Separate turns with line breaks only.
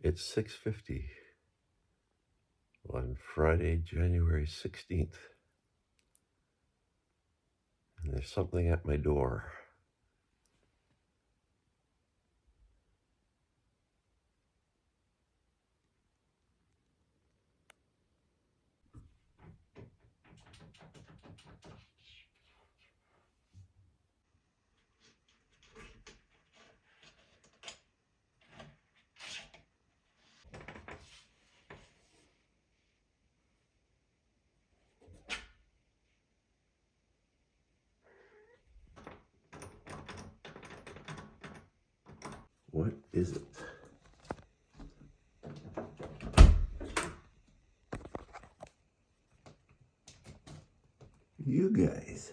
It's 6:50 on Friday, January 16th, and there's something at my door. What is it? You guys.